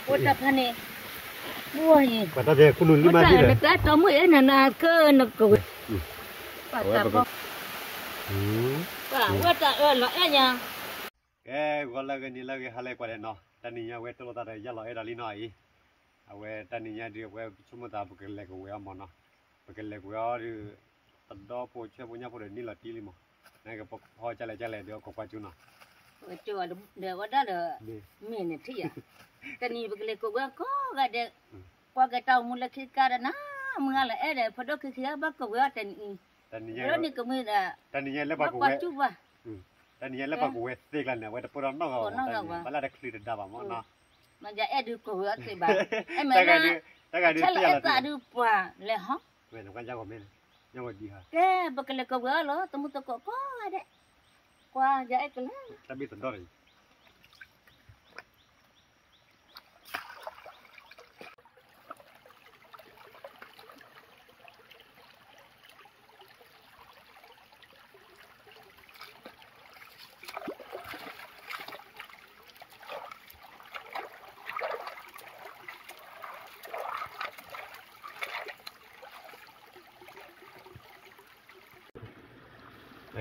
Ota pane. Buahnya. Pada dia kunun lima Ota dia. dekat kamu ya nana ke nak kau. Pada apa? Ota lo nya. Gọi là cái này là cái halai qua đây nó, ta nhìn nhau quét tôi ta đây giờ lại là lý nói, quét ta nhìn nhau đi quét chúng ta bực cái lệ của quét mà nó, bực cái lệ của nó thì tận đó po chơi po nhau po đây ní là tí li mà, này cái po ho chạy lại được có qua chú nào. Coba deh wadah deh minit ya. Tani begle ko ga ko ga de ko ga taw mula ki kara na mungala ede podo ki ya ba ko ga tani. Tani ni ko mi da. Tani le ba ko. Tani le ba ko we te kan ne we te podo no ga. Bala de kli de da ba mo na. Ma ja edu ko ga te ba. E me na. Ta ga de ti ya. Ta du pa le ha. We no kan ja ko me. Nya ko di ha. Ke begle ko ga lo temu to ko ga de. Qua ja e kala. Ta bi tận đó rồi.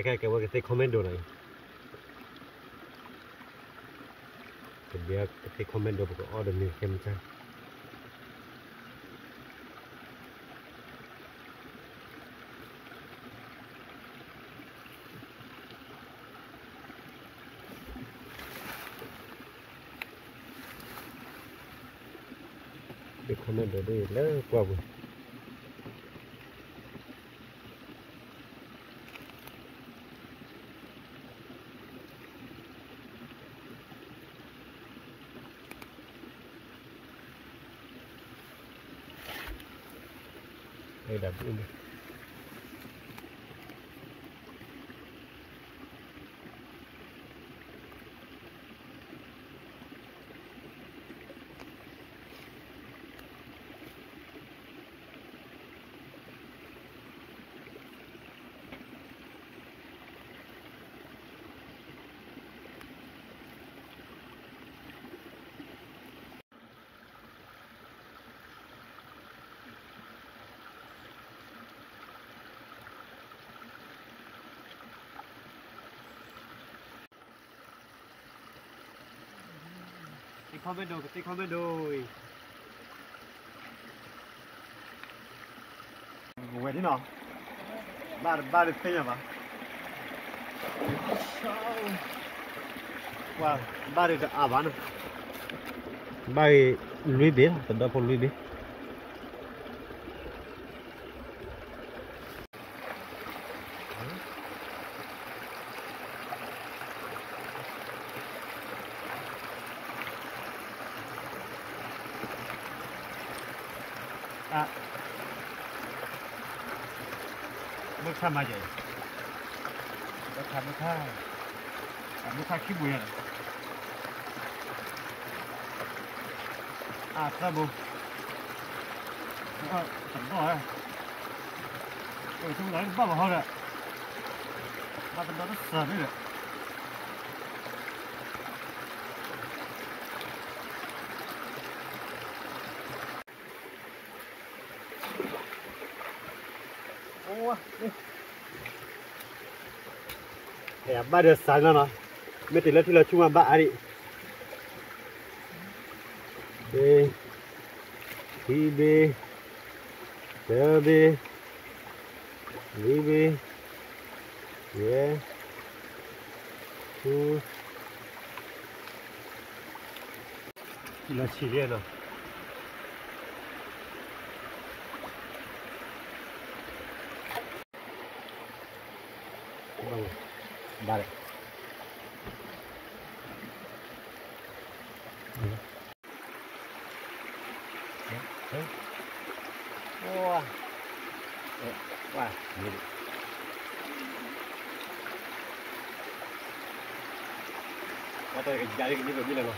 Cái cái comment đồ này. Dia cái comment đồ của order mình xem cha. Cái comment đồ đây là qua rồi. Đây là bụi này. Cái comment đồ. Ngồi đi nào. Ba được thấy mà. Wow, ba được bán. Ba lưới bể, tận đó phong lưới bể. Mức tham mà vậy? Mức tham khi buồn. Sao bù? Tầm rồi. Rồi chúng lấy bao vào rồi. Ba tầm đó nó sờn đấy rồi. Ya, ba được sáng rồi nó. Mấy tỷ là chung mà ba đi. B, B, B, B, yeah, là chỉ liền rồi. Vale. Wow. Wow. Có thể cái như vậy là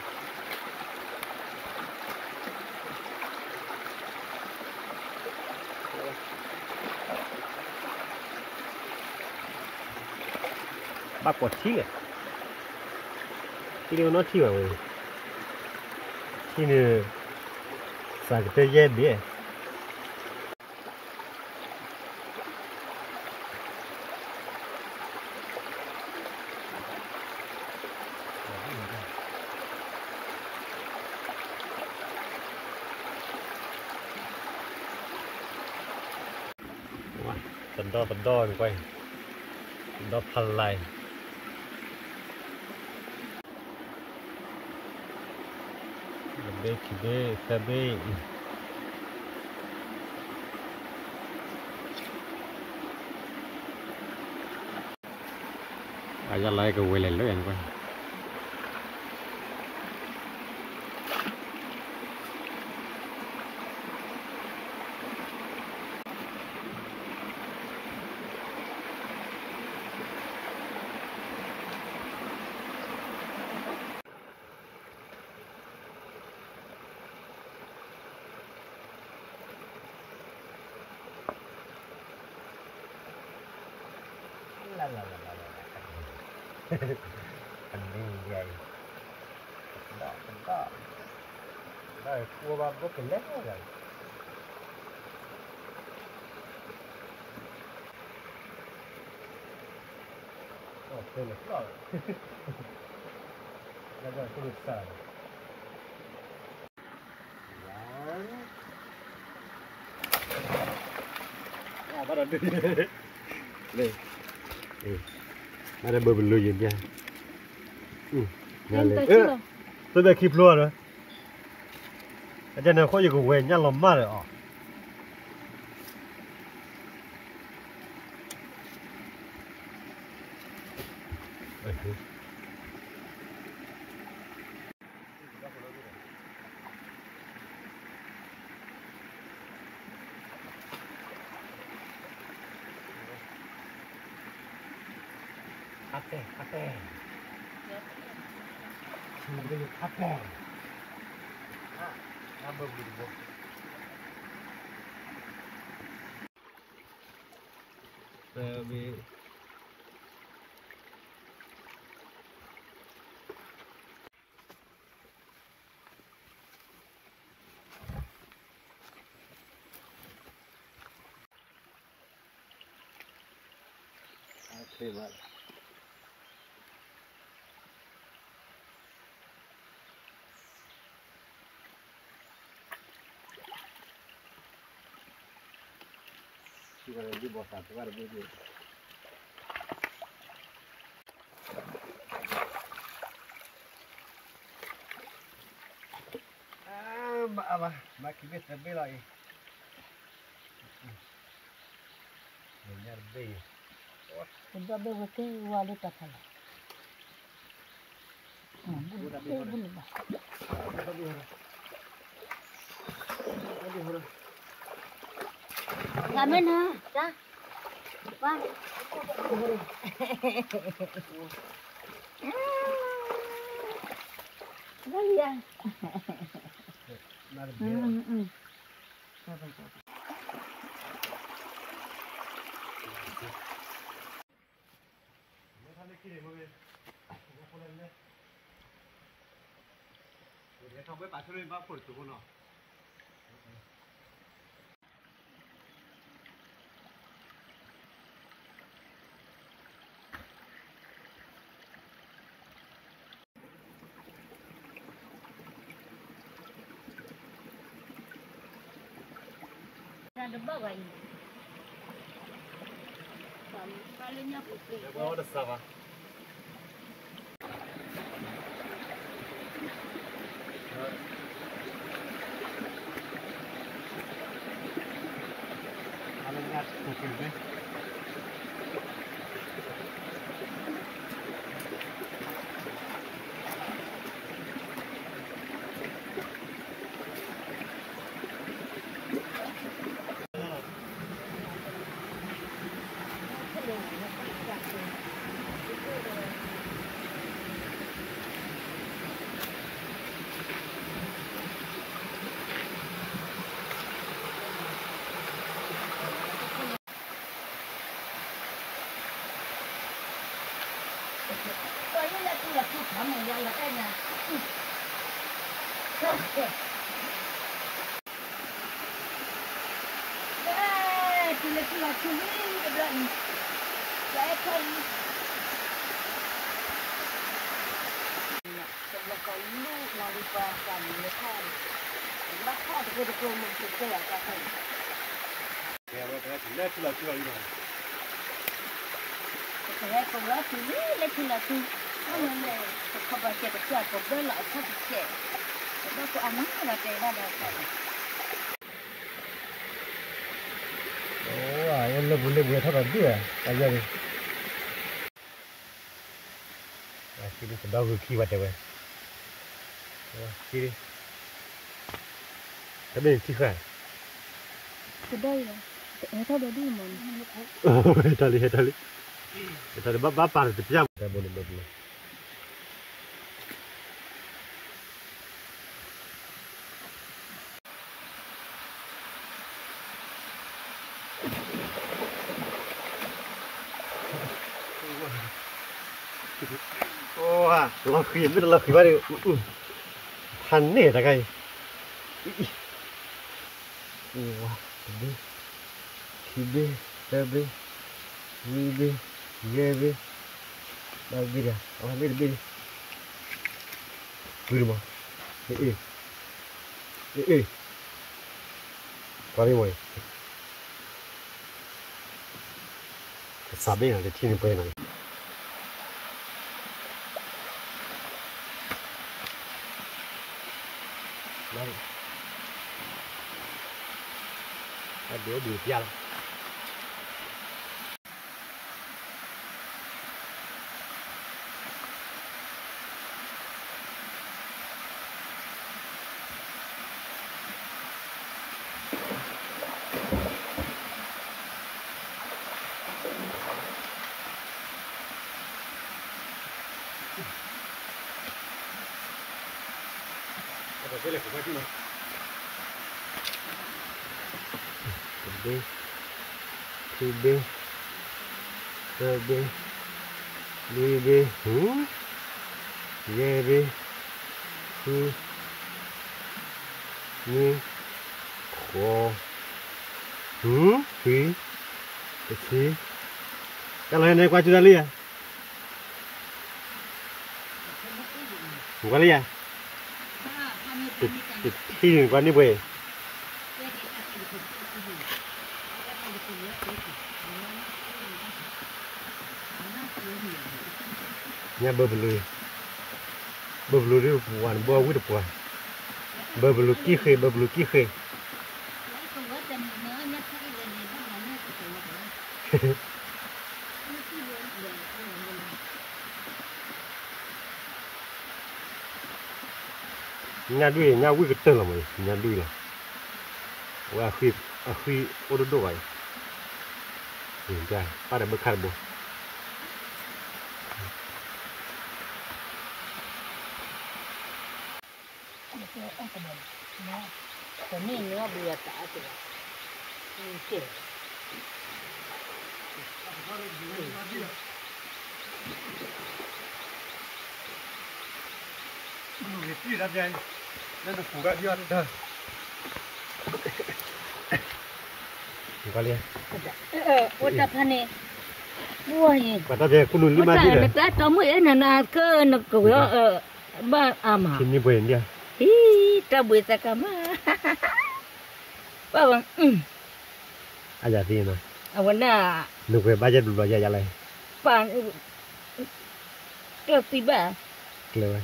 bắt quả chi à? Cái điều nó chi mà Ini sakit je dia. Tenda ni quay. Tenda palai. Kibe, kabe. Aja lai ke wele lo yang quay. Pening dia. Tidak. Dah, gua bawa kelek kan. Oh, kelek lah. Jaga tulisan. Ya, pada tu. Leh. Ada berbelu je dia. Nyale. Tu dah keep luar dah. Aja nak kau juga weh nyala mar ah. Apa? Sudah apa? Apa begitu? Tapi Terima kasih. Kita lagi buat satu kali begini. Mak kibet lebih lagi. Benar be. Sudah beberapa wali tak salah. Boleh bah. Kami na, dah. Bang. Dah ya. Sampai pasal ni apa tu kono? Ada bawa ini. Kalinya putih. Bawa ada sama. Putih. Thì là chú ý cái đoạn sẽ không là còn lúc nào đi qua cả người khác bác khác thì cái cô mình thực tế là cả thầy cái này thì là chưa đi rồi cái không là chú ý là chú nó là không phải cái chuyện của đôi lại khác cái đó có ăn là cái đó là 원래 물레부에 털었지? 아저리. 아, 길이 너그 기 왔다 왜? 길이. cái gì khả? từ đây là để thôi để đi mà. Hết tali. Bắp vào thì piam. Cái bộ này. Lo khí biết lo khí bao nhiêu hắn nè ta cái đi khí đi đâu đi mi đi ghê đi đâu đi ra ông biết đi đi mà đi qua đi mày sao bây giờ thì thiên bơi này đây đứa bị ra đây là của cái gì đi đi rồi đi đi ghê đi ni khổ phí cái gì cái này qua chưa đi à qua đi à thì qua đi về nhà bờ blu đi hoàn bờ với được hoàn bờ blu kia khơi nhà đuôi nhà quý cái tên là mày nhà đuôi là và khi ô tô vậy nhìn ra ba đứa bớt khát bố cái này nó bừa cả rồi kìa đi ra đây nên là phủ gạo đi đây qua liền ô ta phane mua gì qua ta về cũng nuôi lima đi đấy ta tao mới nè cơ nó có ba ama thì như vậy đi hi ta bữa ta kama ba bang aja sih na awana nu ke bajet dulu aja jalan pan ke tiba kelewat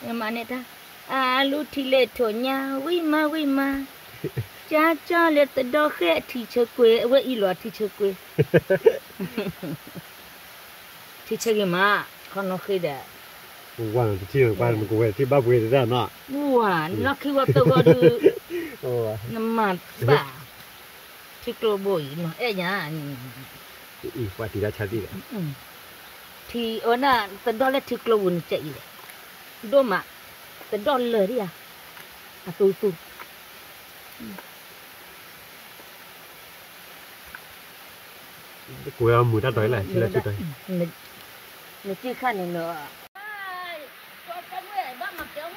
yang mana ta alu thile thonya wi ma cha le ta do khe thi che kwe we I lo thi che kwe thi che ke ma khono khe da quan thì chưa quan mình cũng thì ba quê ra nọ nó khi qua tôi có được nằm mặt bà thì tôi bồi nó ấy nhá qua thì ra chả đi thì ở na tận đó là thì tôi muốn chạy đôi mà tận đó lời đi tôi của mùi đã tới lại chỉ là chưa tới nó chỉ khăn nữa con cái người bác mặc kéo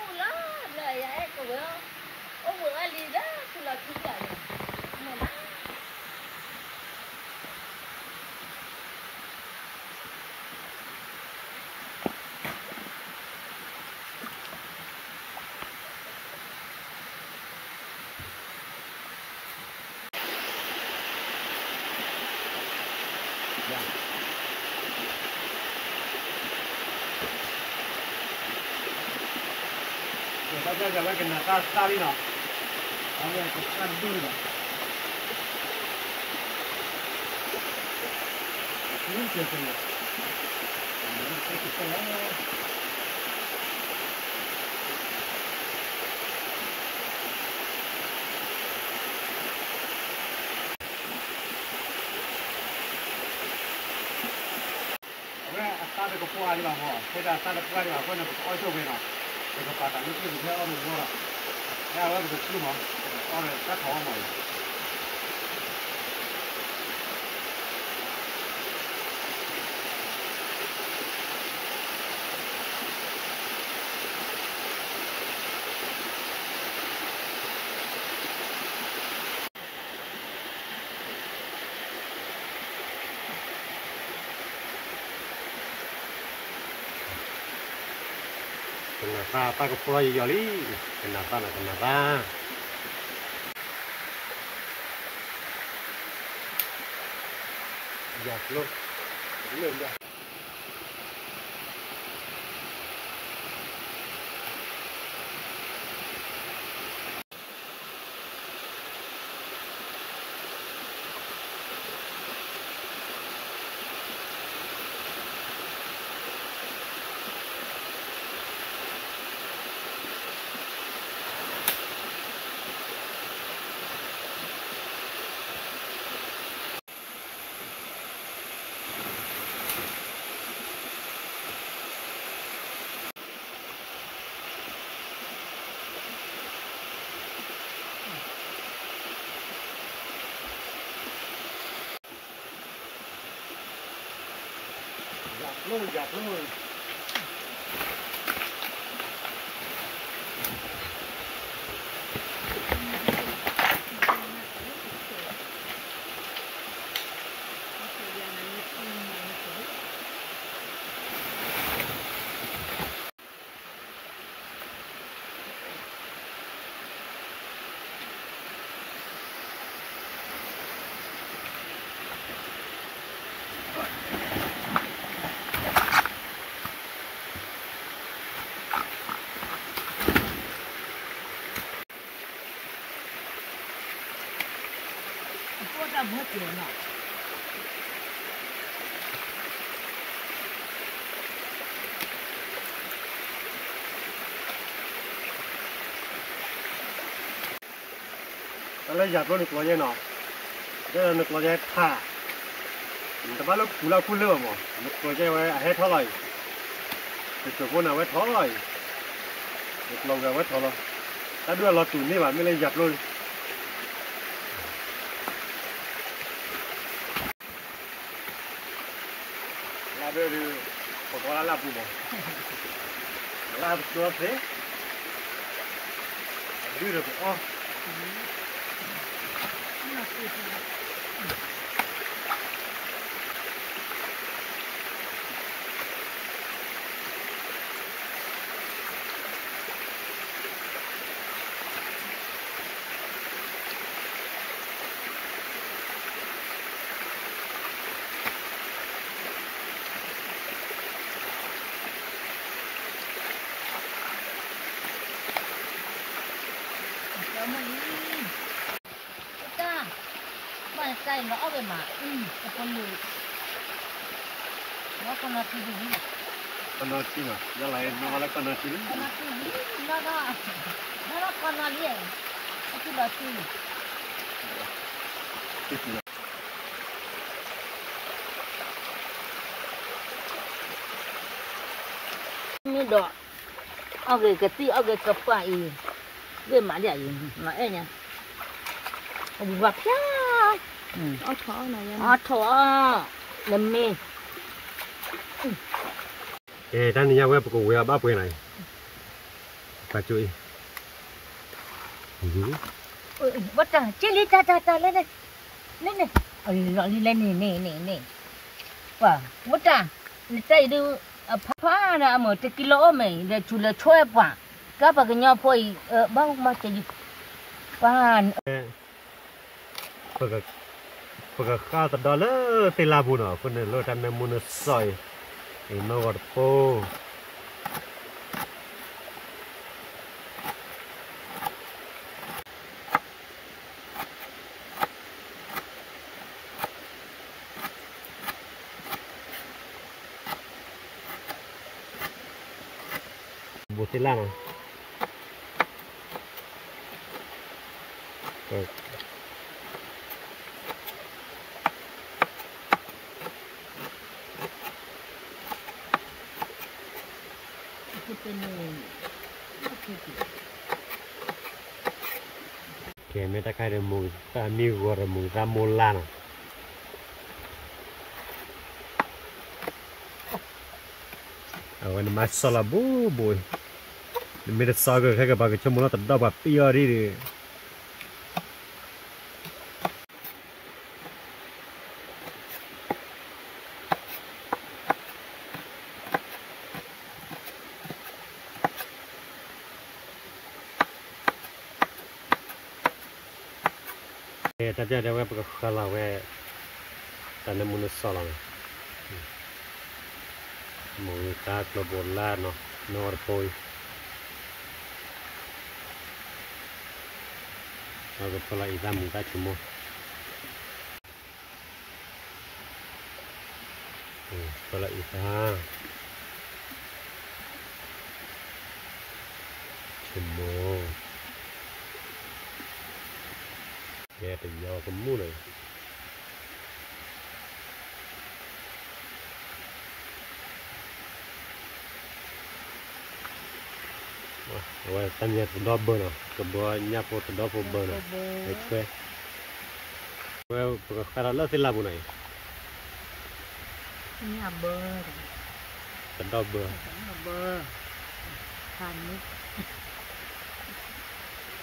大家在外跟那打的呢，俺们干多的，不用接受了，这是什么？打这个破的吧，现在打这破的吧，反正不二手回了，这个把咱们自己开二手过了，哎，我这个鸡毛，二手再炒嘛。Kenapa tak kepulau yoli? Kenapa? Ya belum dah. Giặt luôn. Mất tiền nào. Lấy giặt nó được bao nhiêu nào? Cái là được bao nhiêu thả. Người ta bắt lúc cú lừa mà, được bao nhiêu hết thôi rồi. Được chỗ con nào hết thôi rồi. Được lâu rồi hết thôi rồi. Ta đưa lọt tủ đi mà mới lấy giặt luôn. Đưa của tôi là bùn là chúa thế đưa được không? Cái nó về mà, con người nó con là gì? Con là gì mà? Giờ lại nó là con là gì? Con là gì? Nó con là gì? Cái là gì? Như đó, cái tí, cái cặp phải, cái mà để mà ấy nhá, vặt nhá. Thọ làm mê. Ê, ta nhìn nhau với cô với ba này. Bà chui. Bắt ra, chết đi ta lên đây. Lên này. Rồi đi lên nè. Và bắt ra, chạy đi phá là 1 kilo mày để chủ là chơi quả. Các bà cái nhau phơi bao mà chạy đi. Và Pagka kata dala telabu na ko ne lo tan ne mun soi e no war po bột xí lan à rồi cái mấy ta khai được mùi ta miêu gọi là mùi ramola nè ở bên masala bố bồi mình đã sao cái bà cái cho muốn nó tận đâu bà pia đi ta chơi đâu cái khá là cái ta nên muốn sao là mùi ta global la nó poi nó cái phải là ít ra mùi ta chimo phải là ít ra chimo nghe từ do cái mũ này rồi tanya từ đó bơ nào cái bơ nháp vào từ đó vào bơ nào đấy rồi cái là lớp là bu này nhà bơ từ đó bơ than nước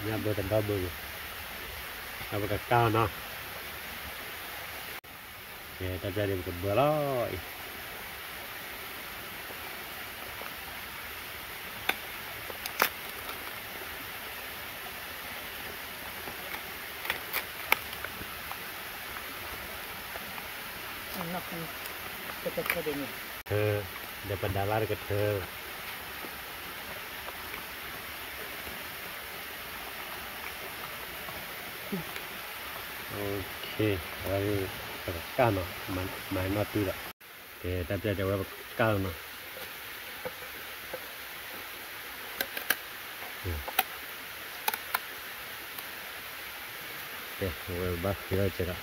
nháp bơ từ đó bơเอาไปกับก้าวเนาะเนี่ยตาจะเรียนกับเบอร์เลยนกมันจะเดี๋ยวนี้เธอเดี๋ยวไปดารากับเธอโอเคเราไปกับก้าวเนาะมันนอตีละเดี๋ยวตาจะไว้กับก้าวเนาะเดี๋ยวไว้บ้าที่เราเจอละ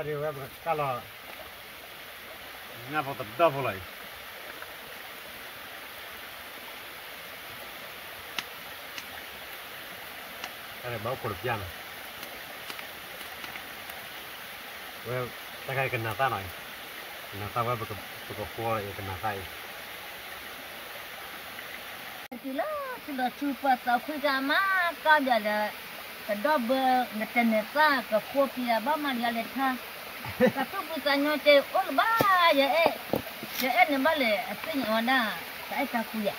เดี๋ยวไว้กับก้าวละเนี่ยพอตัดดอกเลยอะไรบ้าปวดยันเว้ยตะไคร้กันนาตาหน่อยนาตาว่าประกอบครัวอะไรกันนาตาอีกทีละทีละชูปัสสาวะคุยกันมาก็เดี๋ยวจะดอบเบอร์เงินเนซ่ากับครัวพี่บ้ามาเดี๋ยวเลยท่ากับทุกผู้ชายเนี่ยจะโอ้บ้าอย่าเนี่ยบ้าเลยเป็นอย่างนั้นแต่ไอ้ตาคุย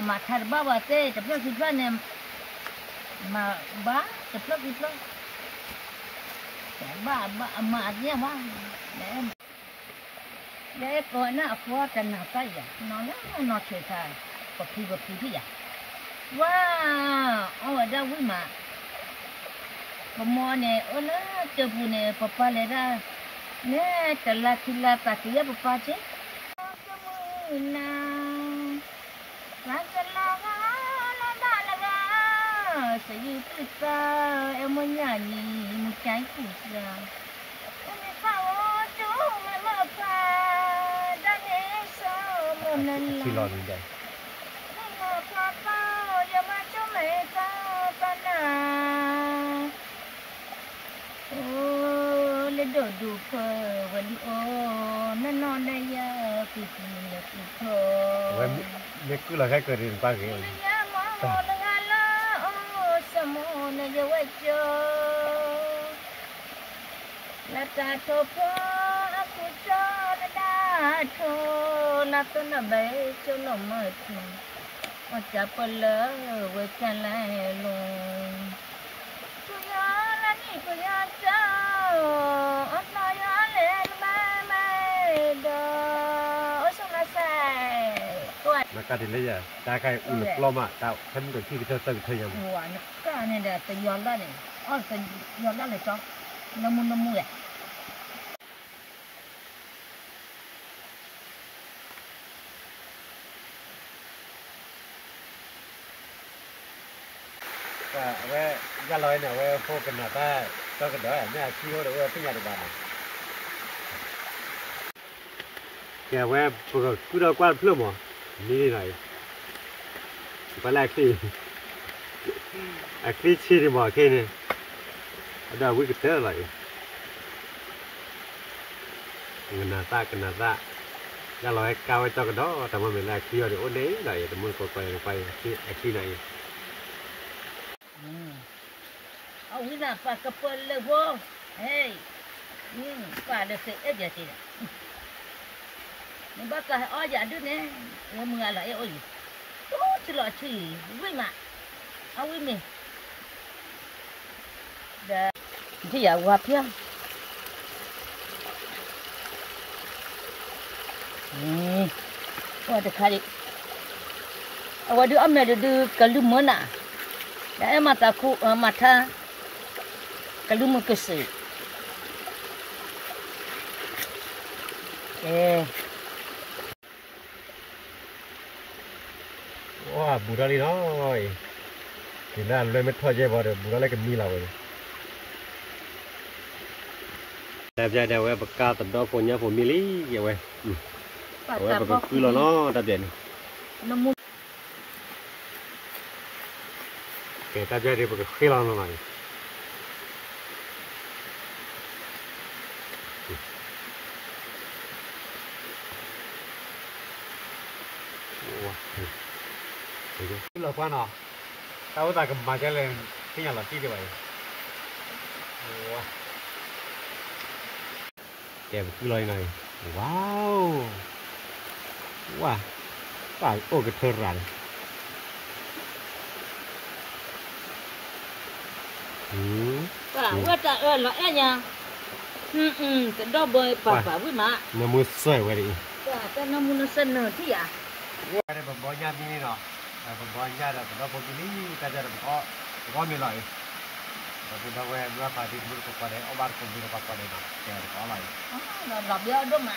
มาทาร์บ้าว่าเต้จะเพื่อสุดท้ายเนี่ยมาบ้าจะเพื่อสุดท้ายบ้ามาเนี่ยบ้าเนี่ยก่อนหน้าครัวกันหน้าใส่นอนเฉยๆก็พี่ที่ว้าเอาได้วิ่งมาพอมอเนี่ยโอ้ล่ะเจ้าบุญเนี่ยปะปะเลยนะเนี่ยแต่ละทีละตาที่ปะปะเจ้ก็มือนารักจะละกาละกาเสียติดตาเอ็มมันยานีมุใจกุศลไม่เข้าจูไม่มาพาดันเอโซมันนั่นละที่รอนี่ได้ไม่มาพาเป้าอย่ามาจูไม่เป้าปะนาโอ้เลดดูเพอวันนี้โอ้นั่นนอนได้ยาคือกินแล้วคือพอเว้ยเนี่ยคือเราแค่เกิดเรื่องป้าเกี่ยวนะจะว่าเจอละตาโทพอกูจอละดาโทละตัวน่ะเบจนอมาทีว่าจะเปลอเวกันไล่ลงกูยาละนี่กูยาเจ้าอันน้อยเลยไม่ดอสงสัยตัวนักการเดินเลยตาใครอุ่นกล้อมาตาท่านตัวที่เธอตั้งเธอยังหัวนักการเนี่ยแต่ย้อนได้เลยอ๋อแต่ย้อนได้เลยจ้ะน้ำมูเลย về ra lời này về phố cái nào ta cho cái đó nhà chi rồi về cái nhà được bạn kẻ về cứ đâu qua phim mà đi này phải lại khi khi chi thì mà khi này ada wih kita lah ya kena ta ya lo kau itu ke do tapi mình lại kia thì ổn đấy là thì muốn quay khi này ông là phải cặp lơ vô hey phải được sự ép gì nhưng bác cái ở nhà đứa này em mưa lại ơi tốt chỉ là chỉ vui mà vui mình chỉ là hoa phiêu hoa được khai hoa được âm này được cái lúa mướn à đã em mà ta cụ mà tha cái lúa mướn cái gì wow bù ra đi rồi thì là lên mới thôi chơi vào được bù ra lấy cái mi nào rồi đẹp trai đẹp vậy bậc cao tận đó phun nhá phun mi lý vậy vậy vậy bậc cứ lo nó đặc biệt nó mua cái ta chơi thì bậc khi lo nó này cứ lo qua nó tao ta cầm mà chơi lên cái nhà là chi vậy kèm cái loài này wow wow phải ô cái thơ rắn quá trời là em nha cái đó bơi bà với má nó mua sợi vậy đi cái nó mua nó sân nữa thì à đây là bò nhà đi nó bò nhà là nó bò đi cái giờ là có người lại rồi đâu về nó phải đi mua cái quả đấy, ông bạn cùng đi cái quả đấy nào, để có lại. Nó đọc biết đúng mà.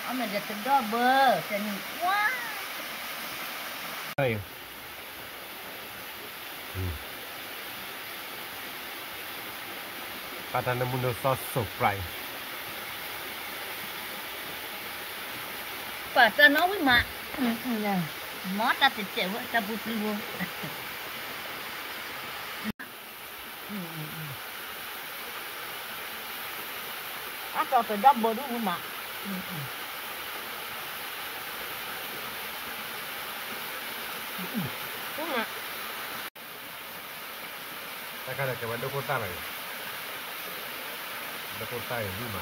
Ông này được đó bơ, chân quá. Đây. Kata nó muốn nó surprise. Quả ta nói với mà. Mót ta thì chạy với ta bút luôn. Cho cái double đúng không ạ? Đúng ạ. Ta cái này cái đâu có ta này. Đâu có ta như mà.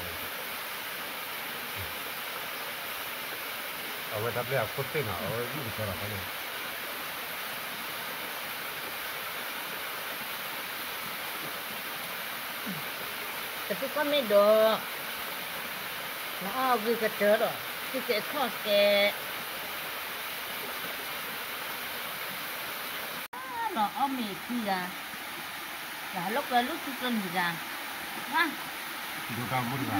Ở bên đây là cốt tên nào ở những cái đó này. Tapi kami do, nah gue kata do, kita kau ke, no kami kia, dah lúc kita juga, ah, Itu kamu juga.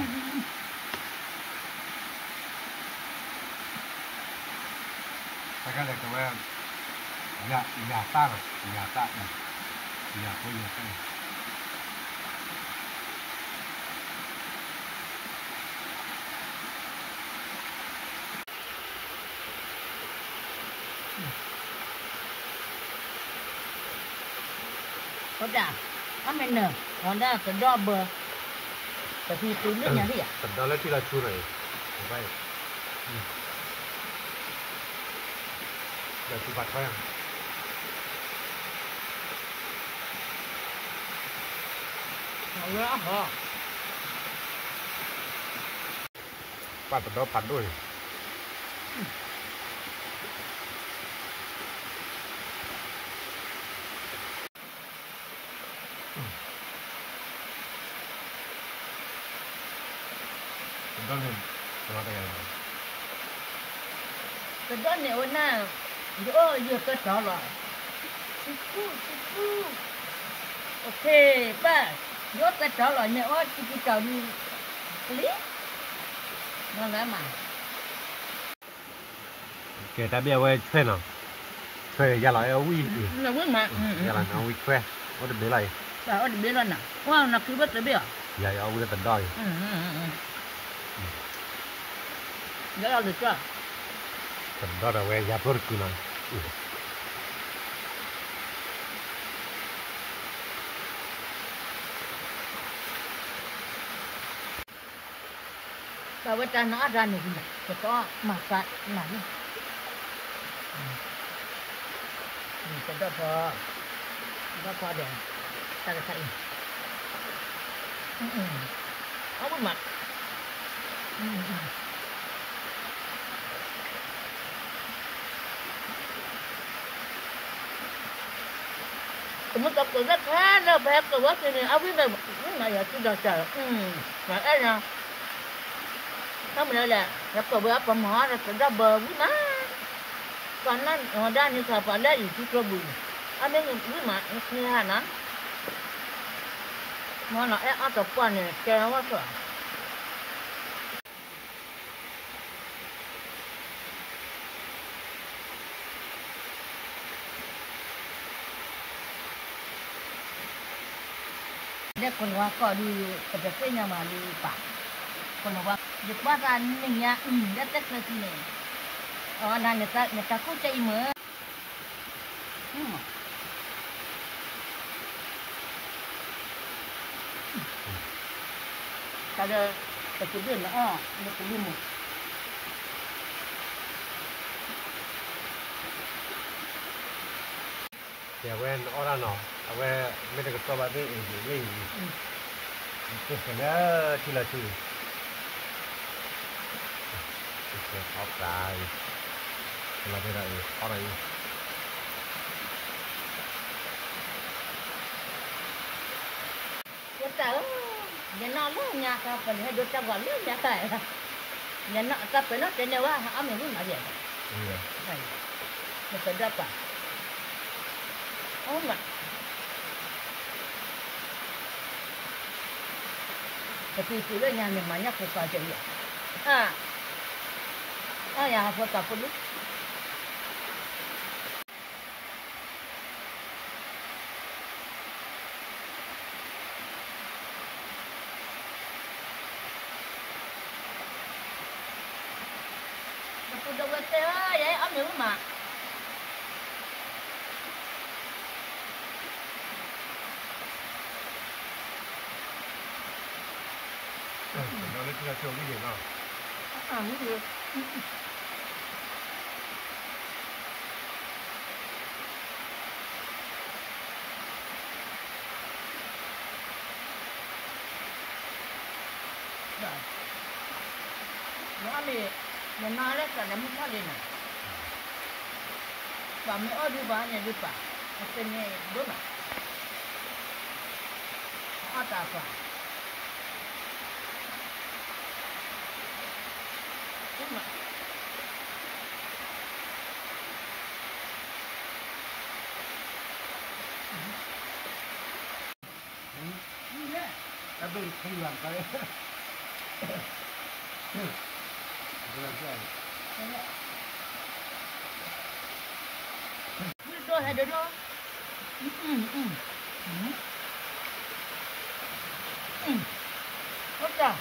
Cái này các bạn, nhà ta rồi, nhà ta này, nhà tôi nhà tôi. có đã, kami nè, còn đã cái đó bờ, tapi tu ni nyari ya. Cái đó là chỉ là chu này, vậy. Để chu bát thôi. Đó hả? Bát đó phản đuổi. Đó lên, đó đây. Cái đó nếu na, giờ cái đó rồi. Sipu. Ok, ba, giờ cái đó rồi nếu chỉ cái đi, lý, nó là mà. Kể ta bây giờ thuê nào? Thuê ra lại ở uy. Là quyết mà. Ra lại ở uy thuê. Có được bế này. Bà ở bên đó nè. Wow, nó cứ bắt tới bây giờ. Dạ, ông đã tận đôi. Đó là được chưa? Tận đôi là về giáp rồi cứ nói. Bà với ta nó ra này nè. Có mà phạt mà nè. Cái đó phò đèn. Ta cái thay. Ở bên mặt. Kamu tak kerja kan? Dah banyak kerja sini. Abi dah, ya sudah saya. Makanya, kamu dah, nak kerja apa mah? Nak kerja berguna. Karena ada ni siapa lagi itu kerja. Ada ni guna ni hana. Mana atau apa ni? Kaya apa? Dia kalau kau di kedekatnya malu pak. Kalau di pasar ni ya, dia tak sini. Oh, nak aku cai me. Kalau kemudian dia kelima. Ya, when orang no, awe mereka kata bahawa ini, itu kena cila tu. Itu apa? Kalau mereka orang ini. Kita, jangan lalu nyak apa ni, dua tak lalu nyak apa? Jangan apa nak kena wah, amin pun ada. Iya. Baik. Kita dapat. Oh enggak. Tapi istilahnya namanya foto aja ya. Ya foto apa dulu? Aku dah buat ya, ambil rumah. Nó lên là trường đi điểm nào? Như thế. Rồi. Nó nói là cả năm có đi nè. Và mấy ở đi bán nhà đi bán. Ở trên này đúng không? Ở ta phải. Đúng rồi. Các tôi không làm cái. Rồi hay được rồi. Ôi trời,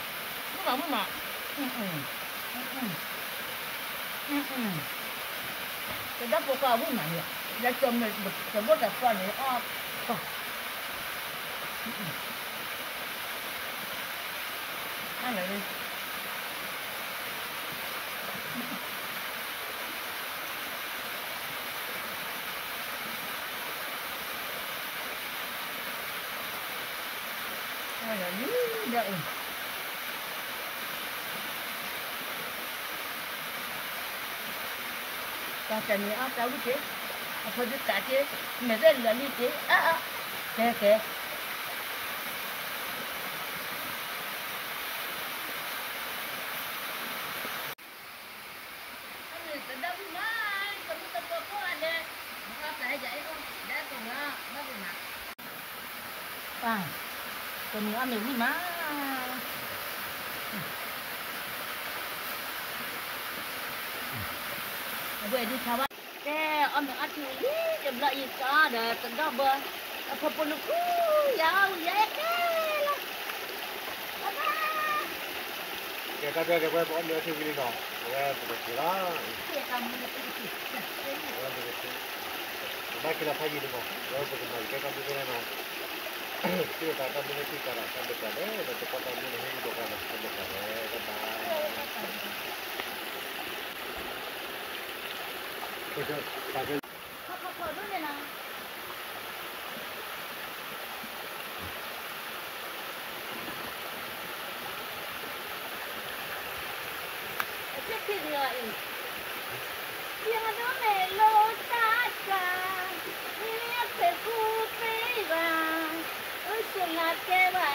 nó nóng mà. Cái đất của cao cũng nặng vậy. Đã cho mình được bớt đặt qua này. Ăn lại đi. Ăn lại đi. Đợi. Con chân này tao đi chứ. Thôi đi cả chứ. Mẹ rất là đi chứ. Kìa kìa. Còn nữa mình đi má. Về đi chào bác. Cái ông thằng ăn thì chậm lại gì cho để tận đó bơ. Apa pun aku ya ya lah. Apa? Cái cái quay bọn nữa thì cái nó quay một cái đó Dia kamu itu. quay một cái ba cái là phải gì đúng không quay một cái cái cái nó cái ta cái mình cái cái đấy là cái con mình hay đồ cái cái đấy cái ta cái Apa dulu ni nak? Apa dia ini? Dia ada melo tata, ini aku kupewa, usulat kewa